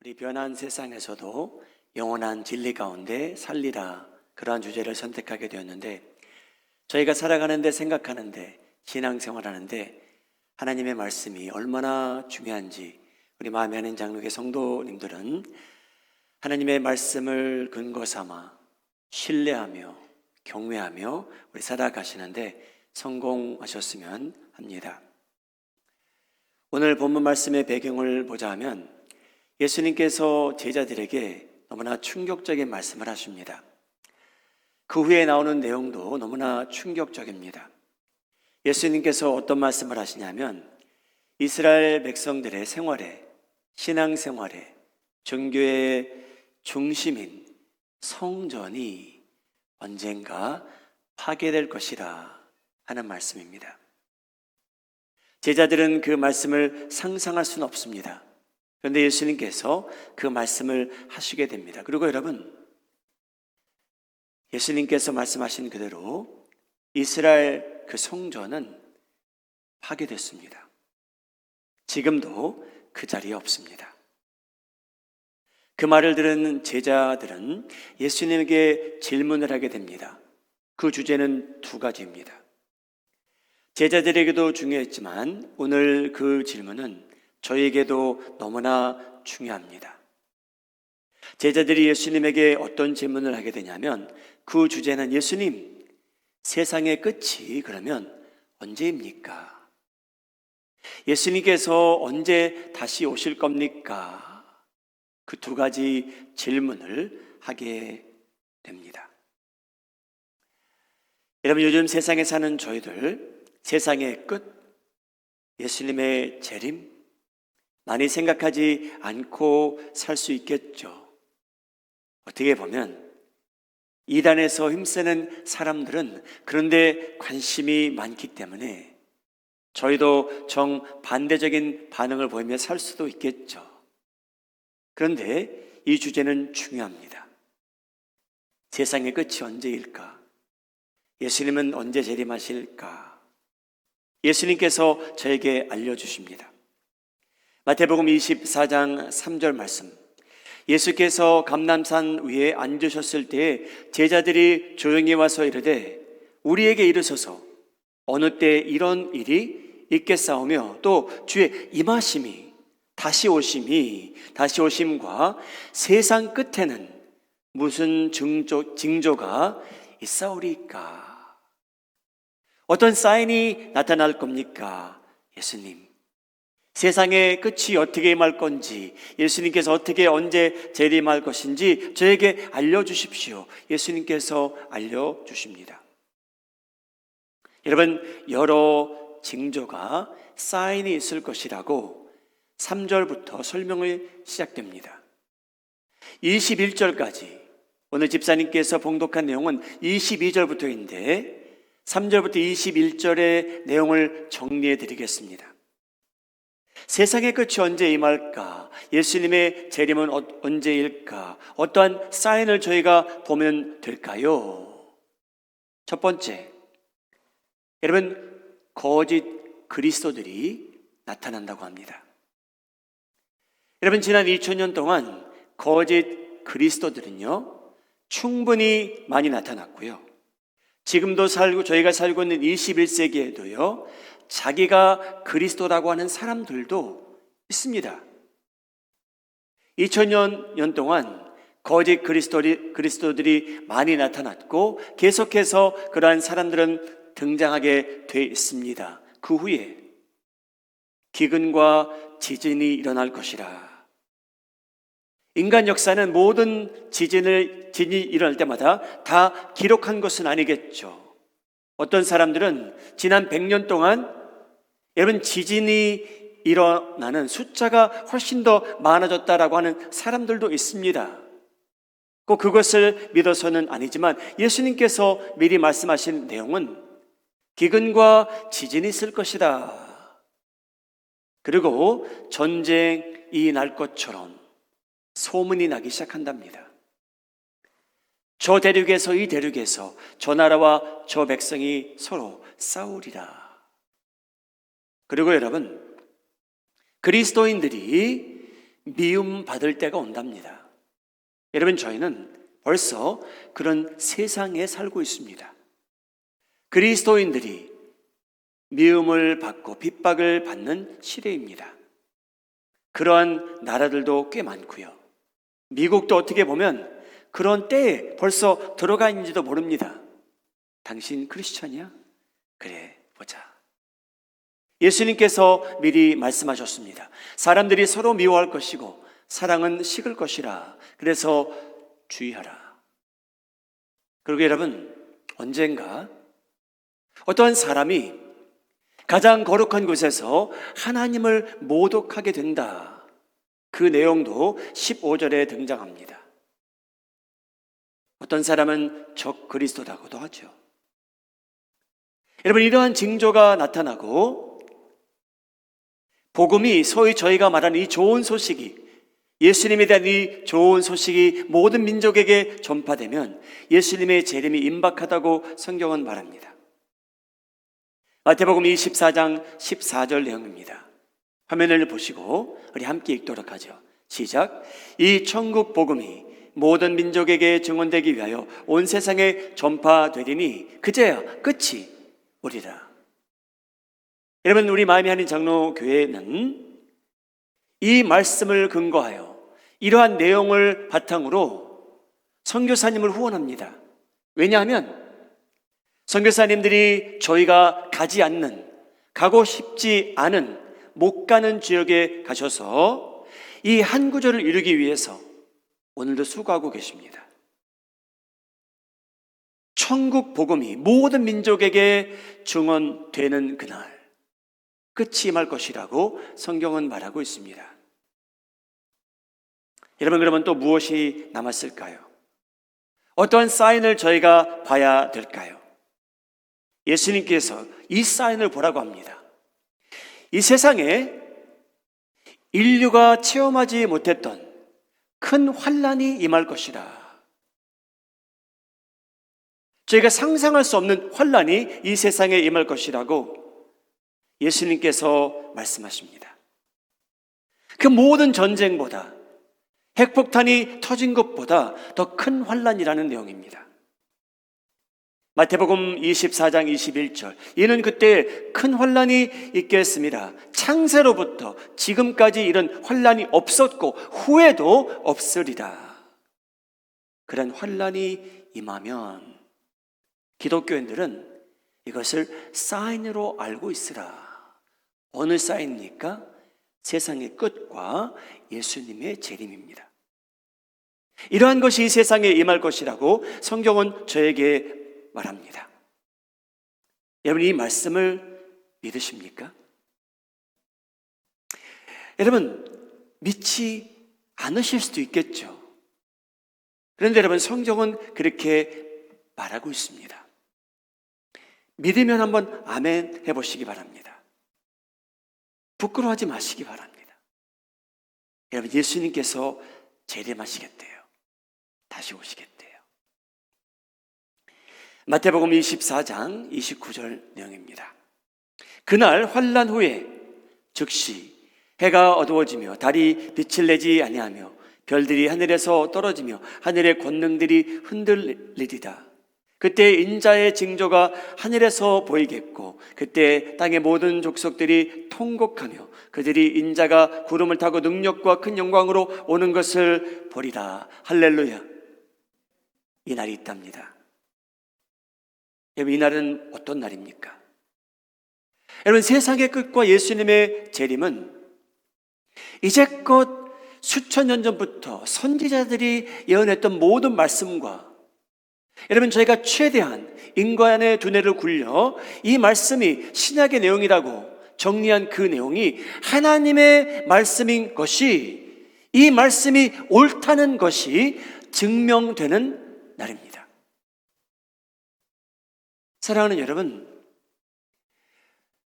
우리 변한 세상에서도 영원한 진리 가운데 살리라, 그러한 주제를 선택하게 되었는데, 저희가 살아가는데, 생각하는데, 신앙생활하는데 하나님의 말씀이 얼마나 중요한지 우리 마음에 하는 장로교 성도님들은 하나님의 말씀을 근거 삼아 신뢰하며 경외하며 우리 살아가시는데 성공하셨으면 합니다. 오늘 본문 말씀의 배경을 보자 하면 예수님께서 제자들에게 너무나 충격적인 말씀을 하십니다. 그 후에 나오는 내용도 너무나 충격적입니다. 예수님께서 어떤 말씀을 하시냐면 이스라엘 백성들의 생활에, 신앙생활에, 종교의 중심인 성전이 언젠가 파괴될 것이라 하는 말씀입니다. 제자들은 그 말씀을 상상할 수는 없습니다. 그런데 예수님께서 그 말씀을 하시게 됩니다. 그리고 여러분, 예수님께서 말씀하신 그대로 이스라엘 그 성전은 파괴됐습니다. 지금도 그 자리에 없습니다. 그 말을 들은 제자들은 예수님에게 질문을 하게 됩니다. 그 주제는 두 가지입니다. 제자들에게도 중요했지만 오늘 그 질문은 저에게도 너무나 중요합니다. 제자들이 예수님에게 어떤 질문을 하게 되냐면 그 주제는 예수님, 세상의 끝이 그러면 언제입니까? 예수님께서 언제 다시 오실 겁니까? 그 두 가지 질문을 하게 됩니다. 여러분, 요즘 세상에 사는 저희들, 세상의 끝, 예수님의 재림, 많이 생각하지 않고 살 수 있겠죠. 어떻게 보면 이단에서 힘쓰는 사람들은 그런데 관심이 많기 때문에 저희도 정반대적인 반응을 보이며 살 수도 있겠죠. 그런데 이 주제는 중요합니다. 세상의 끝이 언제일까? 예수님은 언제 재림하실까? 예수님께서 저에게 알려주십니다. 마태복음 24장 3절 말씀, 예수께서 감람산 위에 앉으셨을 때에 제자들이 조용히 와서 이르되 우리에게 이르소서 어느 때 이런 일이 있겠사오며 또 주의 임하심이 다시 오심과 세상 끝에는 무슨 징조가 있사오리까? 어떤 사인이 나타날 겁니까? 예수님, 세상의 끝이 어떻게 임할 건지, 예수님께서 어떻게 언제 재림할 것인지 저에게 알려주십시오. 예수님께서 알려주십니다. 여러분, 여러 징조가 사인이 있을 것이라고 3절부터 설명을 시작됩니다. 21절까지 오늘 집사님께서 봉독한 내용은 22절부터인데 3절부터 21절의 내용을 정리해 드리겠습니다. 세상의 끝이 언제 임할까? 예수님의 재림은 언제일까? 어떠한 사인을 저희가 보면 될까요? 첫 번째, 여러분, 거짓 그리스도들이 나타난다고 합니다. 여러분, 지난 2000년 동안 거짓 그리스도들은요, 충분히 많이 나타났고요. 지금도 저희가 살고 있는 21세기에도요, 자기가 그리스도라고 하는 사람들도 있습니다. 2000년 동안 거짓 그리스도들이 많이 나타났고 계속해서 그러한 사람들은 등장하게 돼 있습니다. 그 후에 기근과 지진이 일어날 것이라. 인간 역사는 모든 지진이 일어날 때마다 다 기록한 것은 아니겠죠. 어떤 사람들은 지난 100년 동안 여러분 지진이 일어나는 숫자가 훨씬 더 많아졌다라고 하는 사람들도 있습니다. 꼭 그것을 믿어서는 아니지만 예수님께서 미리 말씀하신 내용은 기근과 지진이 있을 것이다. 그리고 전쟁이 날 것처럼 소문이 나기 시작한답니다. 저 대륙에서 이 대륙에서 저 나라와 저 백성이 서로 싸우리라. 그리고 여러분, 그리스도인들이 미움 받을 때가 온답니다. 여러분, 저희는 벌써 그런 세상에 살고 있습니다. 그리스도인들이 미움을 받고 핍박을 받는 시대입니다. 그러한 나라들도 꽤 많고요. 미국도 어떻게 보면 그런 때에 벌써 들어가 있는지도 모릅니다. 당신 크리스찬이야? 그래, 보자. 예수님께서 미리 말씀하셨습니다. 사람들이 서로 미워할 것이고 사랑은 식을 것이라. 그래서 주의하라. 그리고 여러분, 언젠가 어떠한 사람이 가장 거룩한 곳에서 하나님을 모독하게 된다. 그 내용도 15절에 등장합니다. 어떤 사람은 적 그리스도라고도 하죠. 여러분, 이러한 징조가 나타나고 복음이 소위 저희가 말하는 이 좋은 소식이, 예수님에 대한 이 좋은 소식이 모든 민족에게 전파되면 예수님의 재림이 임박하다고 성경은 말합니다. 마태복음 24장 14절 내용입니다. 화면을 보시고 우리 함께 읽도록 하죠. 시작. 이 천국 복음이 모든 민족에게 증언되기 위하여 온 세상에 전파되리니 그제야 끝이 오리라. 여러분, 우리 마음이 하는 장로교회는 이 말씀을 근거하여 이러한 내용을 바탕으로 선교사님을 후원합니다. 왜냐하면 선교사님들이 저희가 가고 싶지 않은, 못 가는 지역에 가셔서 이 한 구절을 이루기 위해서 오늘도 수고하고 계십니다. 천국 복음이 모든 민족에게 증언되는 그날 끝이 임할 것이라고 성경은 말하고 있습니다. 여러분, 그러면 또 무엇이 남았을까요? 어떠한 사인을 저희가 봐야 될까요? 예수님께서 이 사인을 보라고 합니다. 이 세상에 인류가 체험하지 못했던 큰 환난이 임할 것이라. 저희가 상상할 수 없는 환난이 이 세상에 임할 것이라고 예수님께서 말씀하십니다. 그 모든 전쟁보다, 핵폭탄이 터진 것보다 더 큰 환난이라는 내용입니다. 마태복음 24장 21절. 이는 그때 큰 환난이 있겠습니다. 창세로부터 지금까지 이런 환난이 없었고 후에도 없으리라. 그런 환난이 임하면 기독교인들은 이것을 사인으로 알고 있으라. 어느 사인입니까? 세상의 끝과 예수님의 재림입니다. 이러한 것이 이 세상에 임할 것이라고 성경은 저에게 말합니다. 여러분, 이 말씀을 믿으십니까? 여러분, 믿지 않으실 수도 있겠죠. 그런데 여러분, 성경은 그렇게 말하고 있습니다. 믿으면 한번 아멘 해보시기 바랍니다. 부끄러워하지 마시기 바랍니다. 여러분, 예수님께서 재림하시겠대요. 다시 오시겠대요. 마태복음 24장 29절 내용입니다. 그날 환난 후에 즉시 해가 어두워지며 달이 빛을 내지 아니하며 별들이 하늘에서 떨어지며 하늘의 권능들이 흔들리리다. 그때 인자의 징조가 하늘에서 보이겠고 그때 땅의 모든 족속들이 통곡하며 그들이 인자가 구름을 타고 능력과 큰 영광으로 오는 것을 보리라. 할렐루야. 이 날이 있답니다. 여러분, 이 날은 어떤 날입니까? 여러분, 세상의 끝과 예수님의 재림은 이제껏 수천 년 전부터 선지자들이 예언했던 모든 말씀과 여러분, 저희가 최대한 인간의 두뇌를 굴려 이 말씀이 신약의 내용이라고 정리한 그 내용이 하나님의 말씀인 것이, 이 말씀이 옳다는 것이 증명되는 날입니다. 사랑하는 여러분,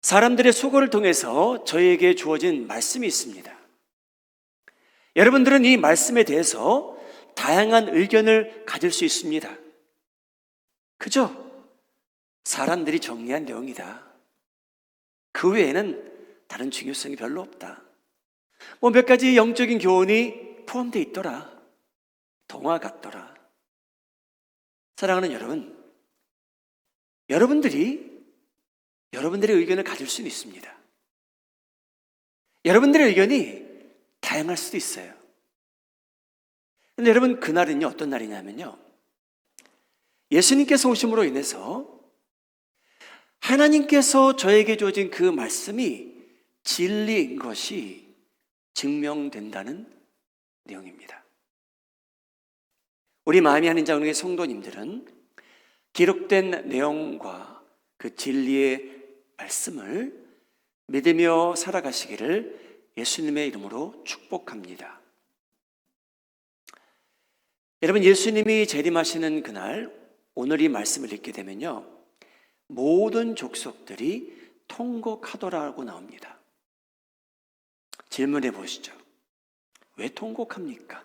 사람들의 수고를 통해서 저희에게 주어진 말씀이 있습니다. 여러분들은 이 말씀에 대해서 다양한 의견을 가질 수 있습니다. 그죠? 사람들이 정리한 내용이다. 그 외에는 다른 중요성이 별로 없다. 뭐 몇 가지 영적인 교훈이 포함되어 있더라. 동화 같더라. 사랑하는 여러분, 여러분들의 의견을 가질 수는 있습니다. 여러분들의 의견이 다양할 수도 있어요. 근데 여러분, 그날은요, 어떤 날이냐면요, 예수님께서 오심으로 인해서 하나님께서 저에게 주어진 그 말씀이 진리인 것이 증명된다는 내용입니다. 우리 마음이 하는 장로의 성도님들은 기록된 내용과 그 진리의 말씀을 믿으며 살아가시기를 예수님의 이름으로 축복합니다. 여러분, 예수님이 재림하시는 그날, 오늘 이 말씀을 읽게 되면요, 모든 족속들이 통곡하더라고 나옵니다. 질문해 보시죠. 왜 통곡합니까?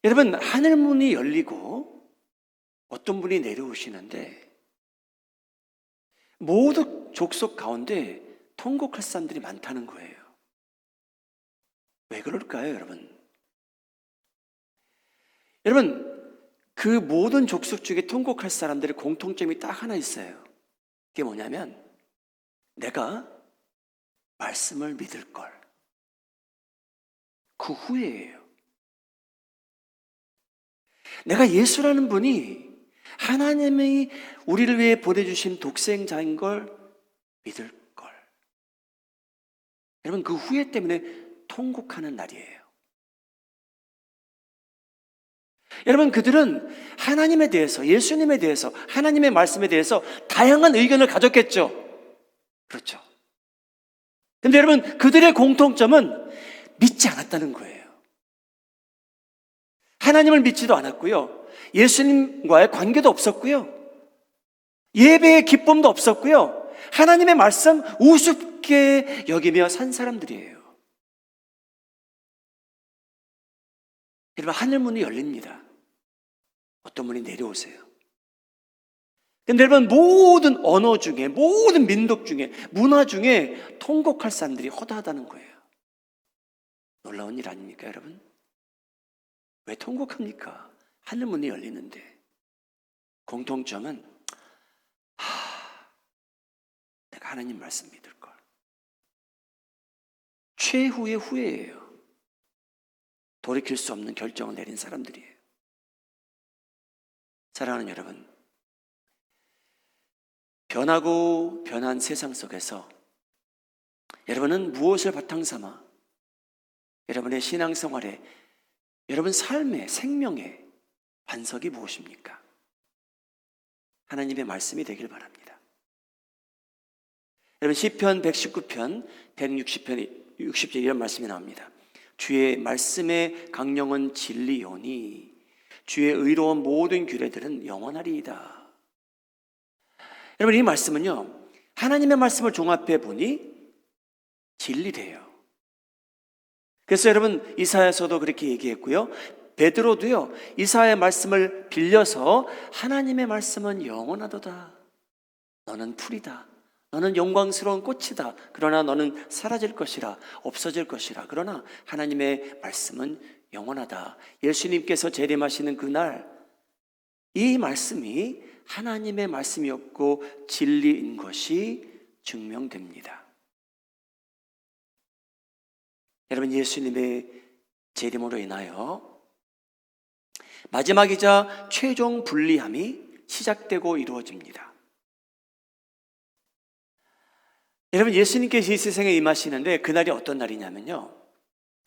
여러분, 하늘문이 열리고 어떤 분이 내려오시는데 모든 족속 가운데 통곡할 사람들이 많다는 거예요. 왜 그럴까요, 여러분? 여러분, 그 모든 족속 중에 통곡할 사람들의 공통점이 딱 하나 있어요. 그게 뭐냐면, 내가 말씀을 믿을 걸. 그 후회예요. 내가 예수라는 분이 하나님이 우리를 위해 보내주신 독생자인 걸 믿을 걸. 여러분, 그 후회 때문에 통곡하는 날이에요. 여러분, 그들은 하나님에 대해서, 예수님에 대해서, 하나님의 말씀에 대해서 다양한 의견을 가졌겠죠. 그렇죠. 근데 여러분, 그들의 공통점은 믿지 않았다는 거예요. 하나님을 믿지도 않았고요, 예수님과의 관계도 없었고요, 예배의 기쁨도 없었고요, 하나님의 말씀 우습게 여기며 산 사람들이에요. 여러분, 하늘문이 열립니다. 어떤 분이 내려오세요. 근데 여러분, 모든 언어 중에, 모든 민족 중에, 문화 중에 통곡할 사람들이 허다하다는 거예요. 놀라운 일 아닙니까, 여러분? 왜 통곡합니까? 하늘문이 열리는데. 공통점은 내가 하나님 말씀 믿을 걸. 최후의 후회예요. 돌이킬 수 없는 결정을 내린 사람들이에요. 사랑하는 여러분, 변하고 변한 세상 속에서 여러분은 무엇을 바탕 삼아 여러분의 신앙생활에, 여러분 삶의, 생명의 반석이 무엇입니까? 하나님의 말씀이 되길 바랍니다. 여러분, 시편 119편, 160편, 60절 이런 말씀이 나옵니다. 주의 말씀의 강령은 진리요니 주의 의로운 모든 규례들은 영원하리이다. 여러분, 이 말씀은요, 하나님의 말씀을 종합해 보니 진리래요. 그래서 여러분, 이사야서도 그렇게 얘기했고요, 베드로도요, 이사야의 말씀을 빌려서 하나님의 말씀은 영원하도다. 너는 풀이다. 너는 영광스러운 꽃이다. 그러나 너는 사라질 것이라, 없어질 것이라. 그러나 하나님의 말씀은 영원하다. 예수님께서 재림하시는 그날 이 말씀이 하나님의 말씀이었고 진리인 것이 증명됩니다. 여러분, 예수님의 재림으로 인하여 마지막이자 최종 분리함이 시작되고 이루어집니다. 여러분, 예수님께서 이 세상에 임하시는데 그날이 어떤 날이냐면요,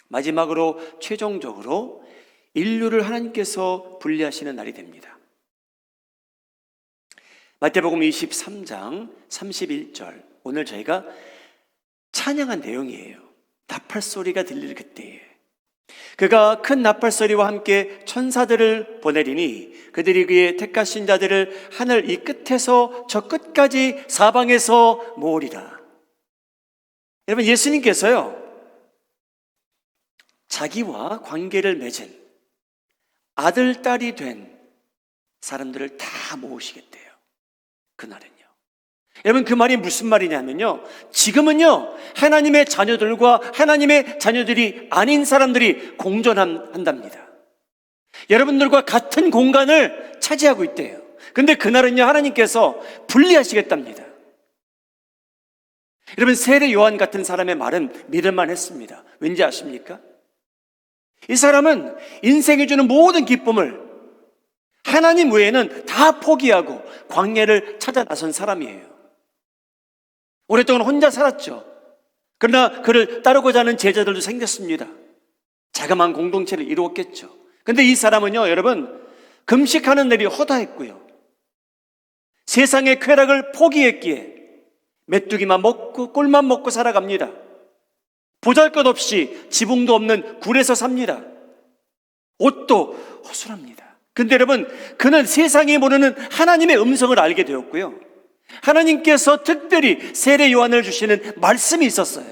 마지막으로 최종적으로 인류를 하나님께서 분리하시는 날이 됩니다. 마태복음 23장 31절, 오늘 저희가 찬양한 내용이에요. 나팔소리가 들릴 그때에 그가 큰 나팔소리와 함께 천사들을 보내리니 그들이 그의 택하신 자들을 하늘 이 끝에서 저 끝까지 사방에서 모으리라. 여러분, 예수님께서요, 자기와 관계를 맺은 아들, 딸이 된 사람들을 다 모으시겠대요. 그날은요. 여러분, 그 말이 무슨 말이냐면요, 지금은요 하나님의 자녀들과 하나님의 자녀들이 아닌 사람들이 공존한답니다. 여러분들과 같은 공간을 차지하고 있대요. 근데 그날은요 하나님께서 분리하시겠답니다. 여러분, 세례 요한 같은 사람의 말은 믿을만 했습니다. 왠지 아십니까? 이 사람은 인생이 주는 모든 기쁨을 하나님 외에는 다 포기하고 광야를 찾아 나선 사람이에요. 오랫동안 혼자 살았죠. 그러나 그를 따르고자 하는 제자들도 생겼습니다. 자그마한 공동체를 이루었겠죠. 근데 이 사람은요, 여러분, 금식하는 날이 허다했고요, 세상의 쾌락을 포기했기에 메뚜기만 먹고 꿀만 먹고 살아갑니다. 보잘것없이 지붕도 없는 굴에서 삽니다. 옷도 허술합니다. 근데 여러분, 그는 세상이 모르는 하나님의 음성을 알게 되었고요, 하나님께서 특별히 세례 요한을 주시는 말씀이 있었어요.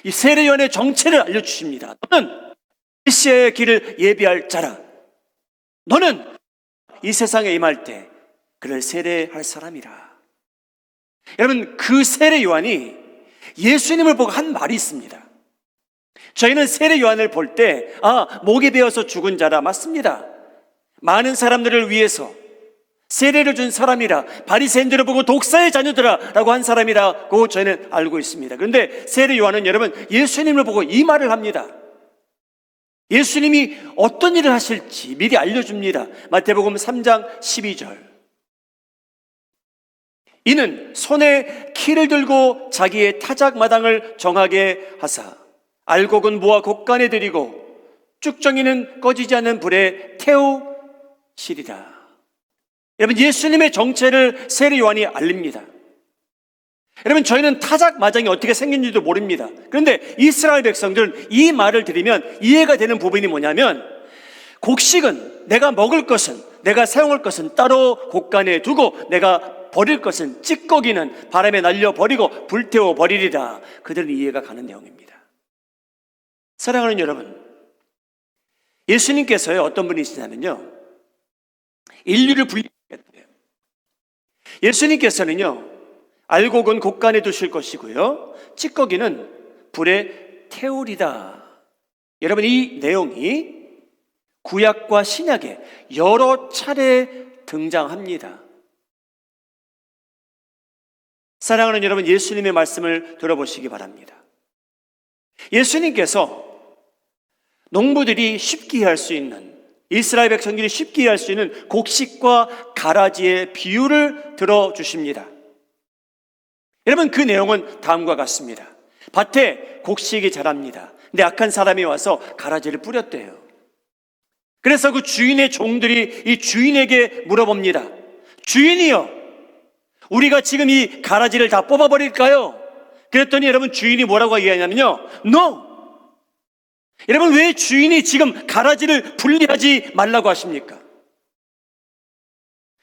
이 세례 요한의 정체를 알려주십니다. 너는 메시아의 길을 예비할 자라. 너는 이 세상에 임할 때 그를 세례할 사람이라. 여러분, 그 세례 요한이 예수님을 보고 한 말이 있습니다. 저희는 세례 요한을 볼 때 목이 베어서 죽은 자라, 맞습니다. 많은 사람들을 위해서 세례를 준 사람이라, 바리새인들을 보고 독사의 자녀들아 라고 한 사람이라고 저희는 알고 있습니다. 그런데 세례 요한은 여러분 예수님을 보고 이 말을 합니다. 예수님이 어떤 일을 하실지 미리 알려줍니다. 마태복음 3장 12절. 이는 손에 키를 들고 자기의 타작마당을 정하게 하사 알곡은 모아 곡간에 들이고 쭉정이는 꺼지지 않는 불에 태우시리라. 여러분, 예수님의 정체를 세례 요한이 알립니다. 여러분, 저희는 타작마당이 어떻게 생긴지도 모릅니다. 그런데 이스라엘 백성들은 이 말을 들으면 이해가 되는 부분이 뭐냐면, 곡식은 내가 먹을 것은, 내가 사용할 것은 따로 곡간에 두고 내가 버릴 것은 찌꺼기는 바람에 날려버리고 불태워 버리리라. 그들은 이해가 가는 내용입니다. 사랑하는 여러분, 예수님께서요 어떤 분이시냐면요, 인류를 분리했대요. 예수님께서는요 알곡은 곡간에 두실 것이고요, 찌꺼기는 불에 태우리다. 여러분, 이 내용이 구약과 신약에 여러 차례 등장합니다. 사랑하는 여러분, 예수님의 말씀을 들어보시기 바랍니다. 예수님께서 농부들이 쉽게 이해할 수 있는, 이스라엘 백성들이 쉽게 이해할 수 있는 곡식과 가라지의 비유를 들어주십니다. 여러분, 그 내용은 다음과 같습니다. 밭에 곡식이 자랍니다. 근데 악한 사람이 와서 가라지를 뿌렸대요. 그래서 그 주인의 종들이 이 주인에게 물어봅니다. 주인이요, 우리가 지금 이 가라지를 다 뽑아버릴까요? 그랬더니 여러분, 주인이 뭐라고 얘기하냐면요, No! 여러분, 왜 주인이 지금 가라지를 분리하지 말라고 하십니까?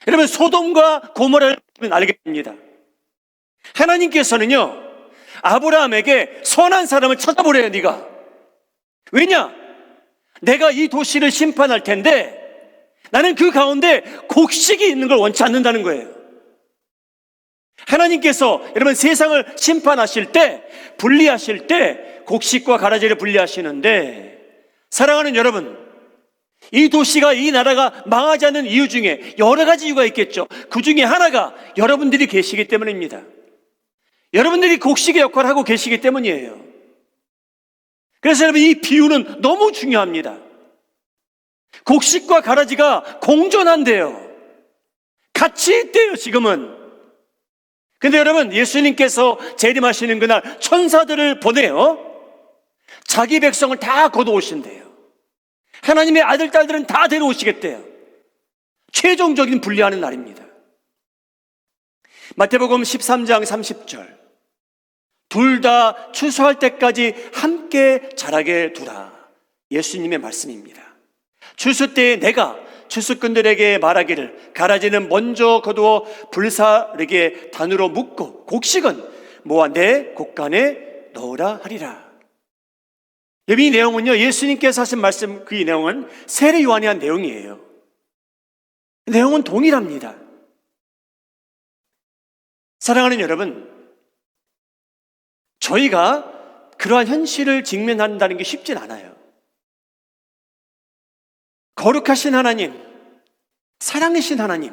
여러분, 소돔과 고모라를 보면 알게 됩니다. 하나님께서는요 아브라함에게 선한 사람을 찾아보래요. 네가 왜냐? 내가 이 도시를 심판할 텐데 나는 그 가운데 곡식이 있는 걸 원치 않는다는 거예요. 하나님께서 여러분 세상을 심판하실 때, 분리하실 때 곡식과 가라지를 분리하시는데, 사랑하는 여러분, 이 도시가, 이 나라가 망하지 않는 이유 중에 여러 가지 이유가 있겠죠. 그 중에 하나가 여러분들이 계시기 때문입니다. 여러분들이 곡식의 역할을 하고 계시기 때문이에요. 그래서 여러분, 이 비유는 너무 중요합니다. 곡식과 가라지가 공존한대요. 같이 있대요, 지금은. 근데 여러분, 예수님께서 재림하시는 그날 천사들을 보내요. 자기 백성을 다 거두오신대요. 하나님의 아들, 딸들은 다 데려오시겠대요. 최종적인 분리하는 날입니다. 마태복음 13장 30절. 둘 다 추수할 때까지 함께 자라게 두라. 예수님의 말씀입니다. 추수 때에 내가 추수꾼들에게 말하기를, 가라지는 먼저 거두어 불사르게 단으로 묶고 곡식은 모아 내 곡간에 넣으라 하리라. 이 내용은요, 예수님께서 하신 말씀, 그 내용은 세례 요한이 한 내용이에요. 내용은 동일합니다. 사랑하는 여러분, 저희가 그러한 현실을 직면한다는 게 쉽진 않아요. 거룩하신 하나님, 사랑이신 하나님,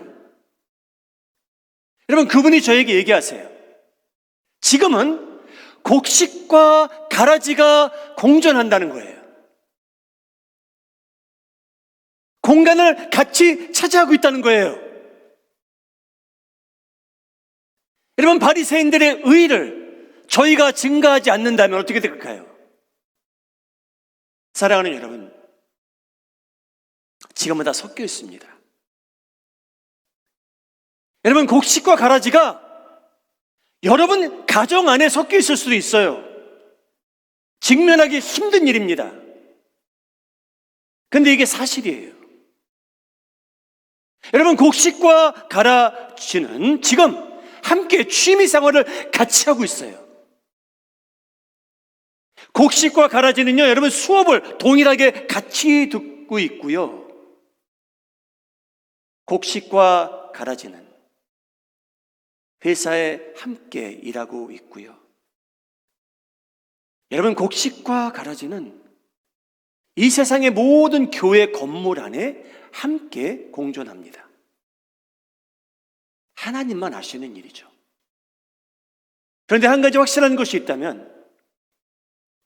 여러분 그분이 저에게 얘기하세요. 지금은 곡식과 가라지가 공존한다는 거예요. 공간을 같이 차지하고 있다는 거예요. 여러분, 바리새인들의 의를 저희가 증가하지 않는다면 어떻게 될까요? 사랑하는 여러분, 지금은 다 섞여 있습니다. 여러분, 곡식과 가라지가 여러분 가정 안에 섞여 있을 수도 있어요. 직면하기 힘든 일입니다. 근데 이게 사실이에요. 여러분, 곡식과 가라지는 지금 함께 취미 생활을 같이 하고 있어요. 곡식과 가라지는요, 여러분 수업을 동일하게 같이 듣고 있고요. 곡식과 가라지는 회사에 함께 일하고 있고요. 여러분, 곡식과 가라지는 이 세상의 모든 교회 건물 안에 함께 공존합니다. 하나님만 아시는 일이죠. 그런데 한 가지 확실한 것이 있다면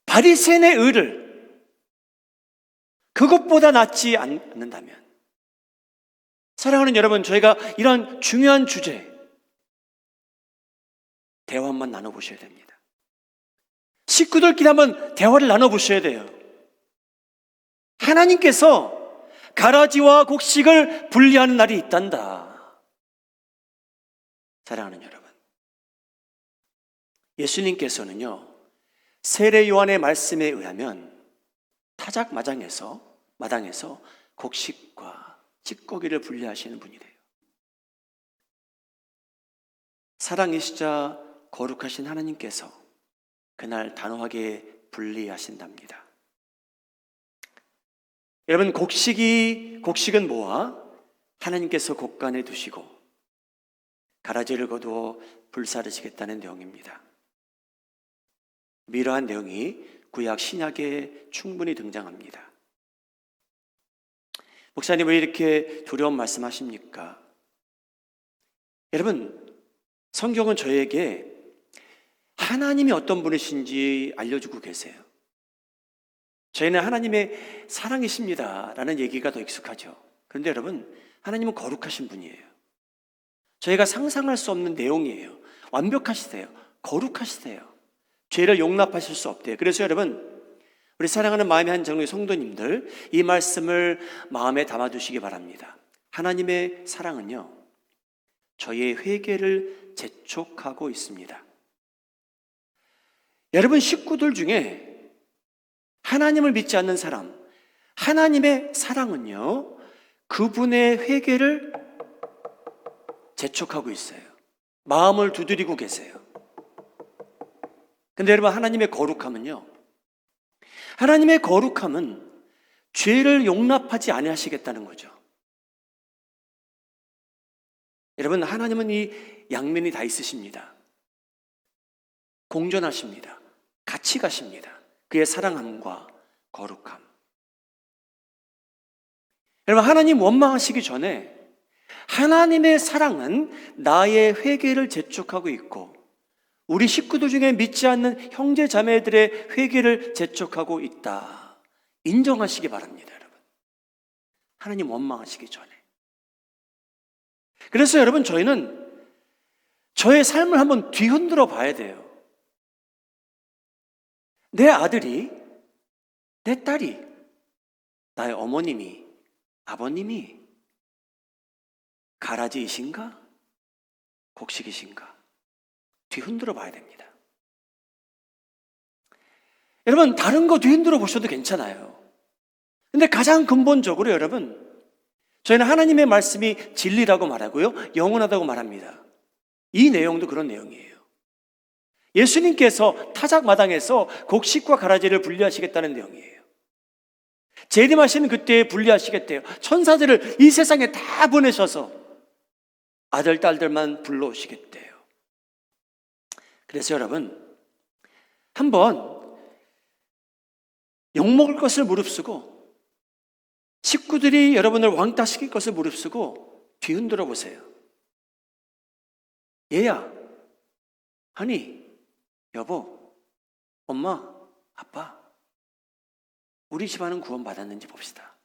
바리새인의 의를 그것보다 낫지 않는다면, 사랑하는 여러분, 저희가 이런 중요한 주제 대화 한번 나눠보셔야 됩니다. 식구들끼리 한번 대화를 나눠보셔야 돼요. 하나님께서 가라지와 곡식을 분리하는 날이 있단다. 사랑하는 여러분, 예수님께서는요, 세례 요한의 말씀에 의하면 타작마당에서 곡식과 찌꺼기를 분리하시는 분이래요. 사랑이시자 거룩하신 하나님께서 그날 단호하게 분리하신답니다. 여러분, 곡식은 뭐와 하나님께서 곳간에 두시고 가라지를 거두어 불사르시겠다는 내용입니다. 이러한 내용이 구약 신약에 충분히 등장합니다. 목사님, 왜 이렇게 두려운 말씀하십니까? 여러분, 성경은 저에게 하나님이 어떤 분이신지 알려주고 계세요. 저희는 하나님의 사랑이십니다 라는 얘기가 더 익숙하죠. 그런데 여러분, 하나님은 거룩하신 분이에요. 저희가 상상할 수 없는 내용이에요. 완벽하시대요. 거룩하시대요. 죄를 용납하실 수 없대요. 그래서 여러분, 우리 사랑하는 마음의 한 정의 성도님들, 이 말씀을 마음에 담아두시기 바랍니다. 하나님의 사랑은요, 저희의 회개를 재촉하고 있습니다. 여러분, 식구들 중에 하나님을 믿지 않는 사람, 하나님의 사랑은요, 그분의 회개를 재촉하고 있어요. 마음을 두드리고 계세요. 근데 여러분, 하나님의 거룩함은요, 하나님의 거룩함은 죄를 용납하지 아니하시겠다는 거죠. 여러분, 하나님은 이 양면이 다 있으십니다. 공존하십니다. 같이 가십니다. 그의 사랑함과 거룩함. 여러분, 하나님 원망하시기 전에 하나님의 사랑은 나의 회개를 재촉하고 있고 우리 식구들 중에 믿지 않는 형제 자매들의 회개를 재촉하고 있다. 인정하시기 바랍니다, 여러분. 하나님 원망하시기 전에. 그래서 여러분, 저희는 저의 삶을 한번 뒤흔들어 봐야 돼요. 내 아들이, 내 딸이, 나의 어머님이, 아버님이 가라지이신가? 곡식이신가? 뒤흔들어 봐야 됩니다. 여러분, 다른 거 뒤흔들어 보셔도 괜찮아요. 근데 가장 근본적으로 여러분, 저희는 하나님의 말씀이 진리라고 말하고요, 영원하다고 말합니다. 이 내용도 그런 내용이에요. 예수님께서 타작마당에서 곡식과 가라지를 분리하시겠다는 내용이에요. 재림하시는 그때에 분리하시겠대요. 천사들을 이 세상에 다 보내셔서 아들, 딸들만 불러오시겠대요. 그래서 여러분, 한번 욕먹을 것을 무릅쓰고 식구들이 여러분을 왕따시킬 것을 무릅쓰고 뒤흔들어 보세요. 얘야, 하니, 여보, 엄마, 아빠, 우리 집안은 구원받았는지 봅시다.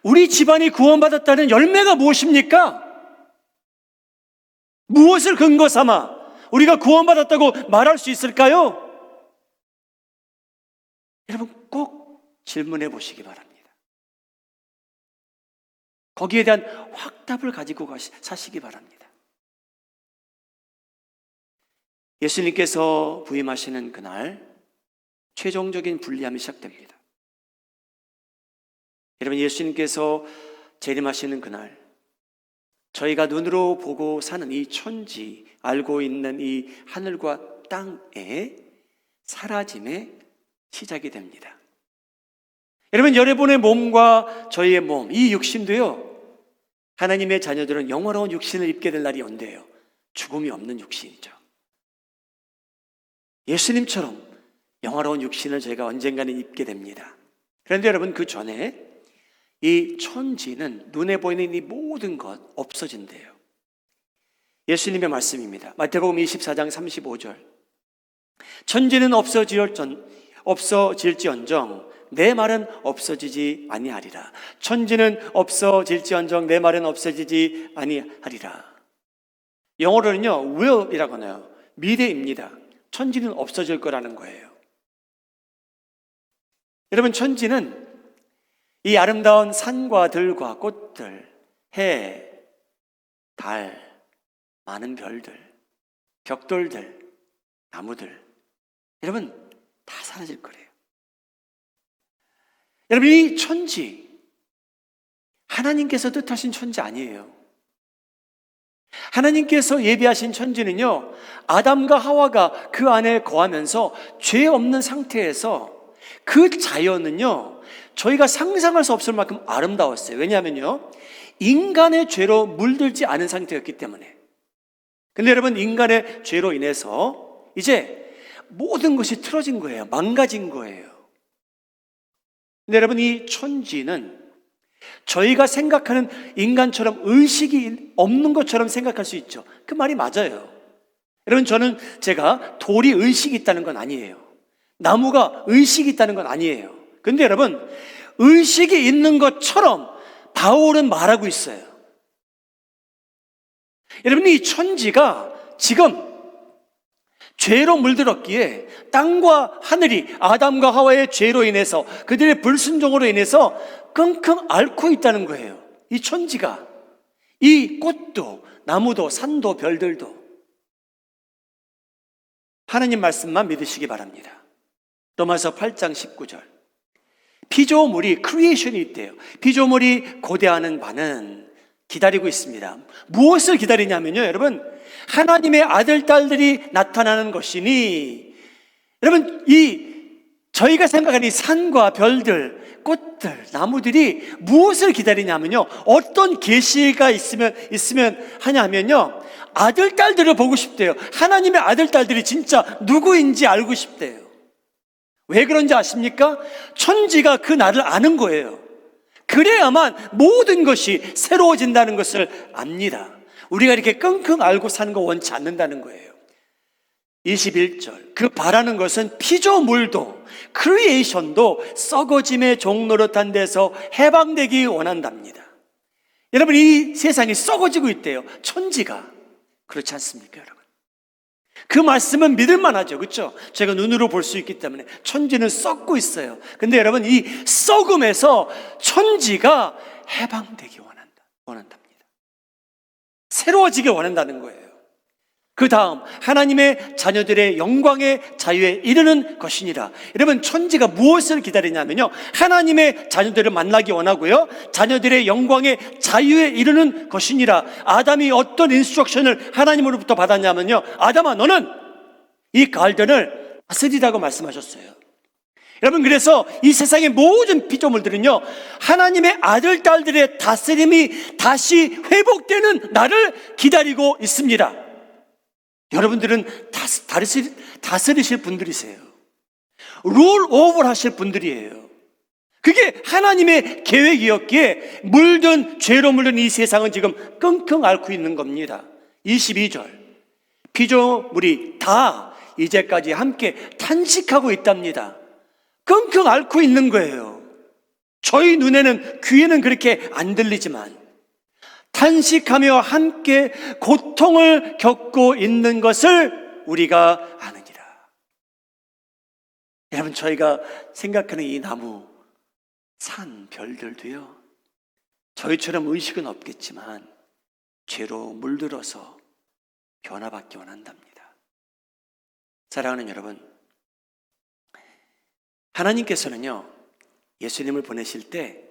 우리 집안이 구원받았다는 열매가 무엇입니까? 무엇을 근거 삼아 우리가 구원받았다고 말할 수 있을까요? 여러분, 꼭 질문해 보시기 바랍니다. 거기에 대한 확답을 가지고 사시기 바랍니다. 예수님께서 부임하시는 그날 최종적인 분리함이 시작됩니다. 여러분, 예수님께서 재림하시는 그날 저희가 눈으로 보고 사는 이 천지, 알고 있는 이 하늘과 땅의 사라짐의 시작이 됩니다. 여러분, 여러분의 몸과 저희의 몸, 이 육신도요, 하나님의 자녀들은 영원한 육신을 입게 될 날이 온대요. 죽음이 없는 육신이죠. 예수님처럼 영화로운 육신을 저희가 언젠가는 입게 됩니다. 그런데 여러분, 그 전에 이 천지는 눈에 보이는 이 모든 것 없어진대요. 예수님의 말씀입니다. 마태복음 24장 35절. 천지는 없어질지언정 내 말은 없어지지 아니하리라. 천지는 없어질지언정 내 말은 없어지지 아니하리라. 영어로는요, will이라고 하나요? 미래입니다. 천지는 없어질 거라는 거예요. 여러분, 천지는 이 아름다운 산과 들과 꽃들, 해, 달, 많은 별들, 벽돌들, 나무들, 여러분 다 사라질 거래요. 여러분, 이 천지 하나님께서 뜻하신 천지 아니에요. 하나님께서 예비하신 천지는요, 아담과 하와가 그 안에 거하면서 죄 없는 상태에서 그 자연은요, 저희가 상상할 수 없을 만큼 아름다웠어요. 왜냐하면요, 인간의 죄로 물들지 않은 상태였기 때문에. 근데 여러분, 인간의 죄로 인해서 이제 모든 것이 틀어진 거예요. 망가진 거예요. 근데 여러분, 이 천지는 저희가 생각하는 인간처럼 의식이 없는 것처럼 생각할 수 있죠. 그 말이 맞아요. 여러분, 제가 돌이 의식이 있다는 건 아니에요. 나무가 의식이 있다는 건 아니에요. 근데 여러분, 의식이 있는 것처럼 바울은 말하고 있어요. 여러분, 이 천지가 지금 죄로 물들었기에 땅과 하늘이 아담과 하와의 죄로 인해서, 그들의 불순종으로 인해서 끙끙 앓고 있다는 거예요. 이 천지가, 이 꽃도 나무도 산도 별들도. 하나님 말씀만 믿으시기 바랍니다. 로마서 8장 19절. 피조물이 크리에이션이 있대요. 피조물이 고대하는 바는 기다리고 있습니다. 무엇을 기다리냐면요, 여러분, 하나님의 아들, 딸들이 나타나는 것이니, 여러분, 저희가 생각하는 이 산과 별들, 꽃들, 나무들이 무엇을 기다리냐면요, 어떤 계시가 있으면 하냐면요, 아들, 딸들을 보고 싶대요. 하나님의 아들, 딸들이 진짜 누구인지 알고 싶대요. 왜 그런지 아십니까? 천지가 그 나를 아는 거예요. 그래야만 모든 것이 새로워진다는 것을 압니다. 우리가 이렇게 끙끙 앓고 사는 거 원치 않는다는 거예요. 21절. 그 바라는 것은 피조물도 크리에이션도 썩어짐의 종노릇한 데서 해방되기 원한답니다. 여러분, 이 세상이 썩어지고 있대요. 천지가. 그렇지 않습니까, 여러분? 그 말씀은 믿을만하죠. 그렇죠? 제가 눈으로 볼 수 있기 때문에. 천지는 썩고 있어요. 근데 여러분, 이 썩음에서 천지가 해방되기 원한답니다. 새로워지기 원한다는 거예요. 그 다음, 하나님의 자녀들의 영광의 자유에 이르는 것이니라. 여러분, 천지가 무엇을 기다리냐면요, 하나님의 자녀들을 만나기 원하고요, 자녀들의 영광의 자유에 이르는 것이니라. 아담이 어떤 인스트럭션을 하나님으로부터 받았냐면요, 아담아, 너는 이 가든을 다스리라고 말씀하셨어요. 여러분, 그래서 이 세상의 모든 피조물들은요, 하나님의 아들, 딸들의 다스림이 다시 회복되는 날을 기다리고 있습니다. 여러분들은 다스리실 분들이세요. 룰 오버 하실 분들이에요. 그게 하나님의 계획이었기에 죄로 물든 이 세상은 지금 끙끙 앓고 있는 겁니다. 22절. 피조물이 다 이제까지 함께 탄식하고 있답니다. 끙끙 앓고 있는 거예요. 저희 눈에는, 귀에는 그렇게 안 들리지만 탄식하며 함께 고통을 겪고 있는 것을 우리가 아느니라. 여러분, 저희가 생각하는 이 나무, 산, 별들도요, 저희처럼 의식은 없겠지만 죄로 물들어서 변화받기 원한답니다. 사랑하는 여러분, 하나님께서는요, 예수님을 보내실 때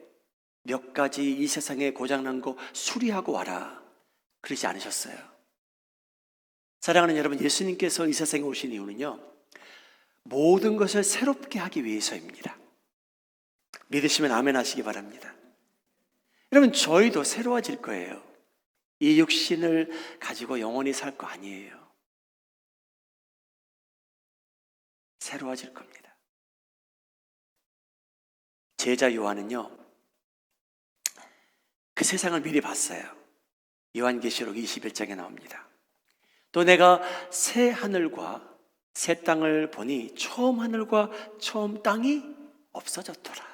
몇 가지 이 세상에 고장난 거 수리하고 와라, 그러지 않으셨어요. 사랑하는 여러분, 예수님께서 이 세상에 오신 이유는요, 모든 것을 새롭게 하기 위해서입니다. 믿으시면 아멘 하시기 바랍니다. 여러분, 저희도 새로워질 거예요. 이 육신을 가지고 영원히 살 거 아니에요. 새로워질 겁니다. 제자 요한은요, 그 세상을 미리 봤어요. 요한계시록 21장에 나옵니다. 또 내가 새 하늘과 새 땅을 보니 처음 하늘과 처음 땅이 없어졌더라.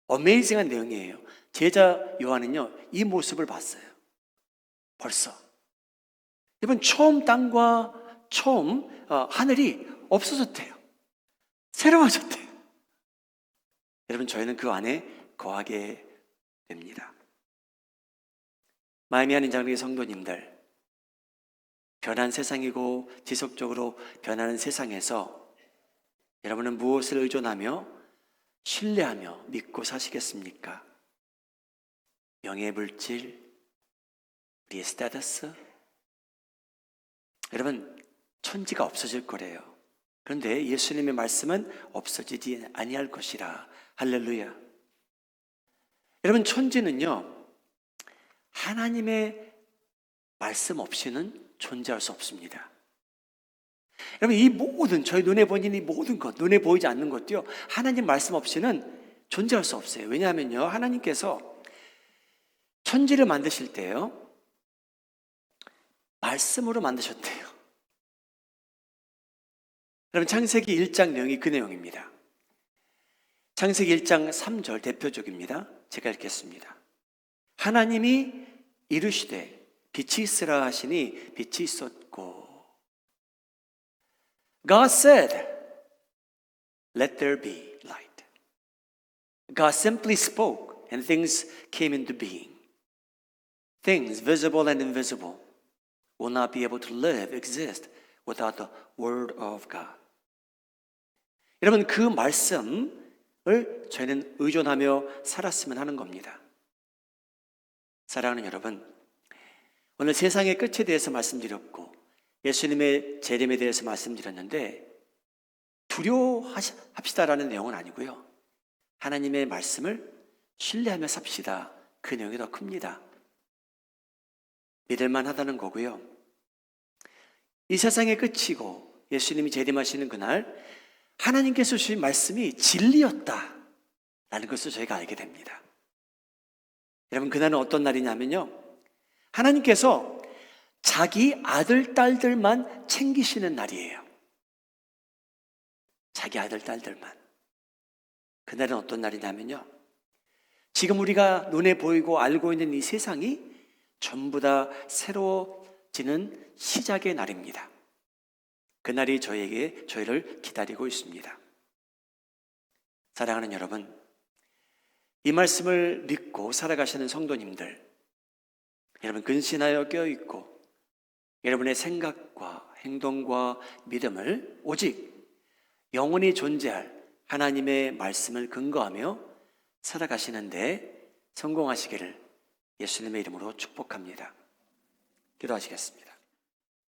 어메이징한 내용이에요. 제자 요한은요, 이 모습을 봤어요. 벌써. 여러분, 처음 땅과 처음 하늘이 없어졌대요. 새로워졌대요. 여러분, 저희는 그 안에 거하게 됩니다. 마이애미 한인장로의 성도님들, 변한 세상이고 지속적으로 변하는 세상에서 여러분은 무엇을 의존하며 신뢰하며 믿고 사시겠습니까? 명예 물질, 우리의 스테이터스? 여러분, 천지가 없어질 거래요. 그런데 예수님의 말씀은 없어지지 아니할 것이라. 할렐루야. 여러분, 천지는요, 하나님의 말씀 없이는 존재할 수 없습니다. 여러분, 이 모든, 저희 눈에 보이는 이 모든 것, 눈에 보이지 않는 것도요, 하나님 말씀 없이는 존재할 수 없어요. 왜냐하면요, 하나님께서 천지를 만드실 때요, 말씀으로 만드셨대요. 여러분, 창세기 1장 내용이 그 내용입니다. 창세기 1장 3절 대표적입니다. 제가 읽겠습니다. 하나님이 이르시되 빛이 있으라 하시니 빛이 있었고, God said, let there be light. God simply spoke and things came into being. Things visible and invisible will not be able to live, exist without the word of God. 여러분, 그 말씀을 저희는 의존하며 살았으면 하는 겁니다. 사랑하는 여러분, 오늘 세상의 끝에 대해서 말씀드렸고 예수님의 재림에 대해서 말씀드렸는데, 두려워합시다라는 내용은 아니고요, 하나님의 말씀을 신뢰하며 삽시다, 그 내용이 더 큽니다. 믿을만 하다는 거고요, 이 세상의 끝이고 예수님이 재림하시는 그날 하나님께서 주신 말씀이 진리였다라는 것을 저희가 알게 됩니다. 여러분, 그날은 어떤 날이냐면요, 하나님께서 자기 아들, 딸들만 챙기시는 날이에요. 자기 아들, 딸들만. 그날은 어떤 날이냐면요, 지금 우리가 눈에 보이고 알고 있는 이 세상이 전부 다 새로워지는 시작의 날입니다. 그날이 저희를 기다리고 있습니다. 사랑하는 여러분, 이 말씀을 믿고 살아가시는 성도님들, 여러분 근신하여 껴있고 여러분의 생각과 행동과 믿음을 오직 영원히 존재할 하나님의 말씀을 근거하며 살아가시는데 성공하시기를 예수님의 이름으로 축복합니다. 기도하시겠습니다.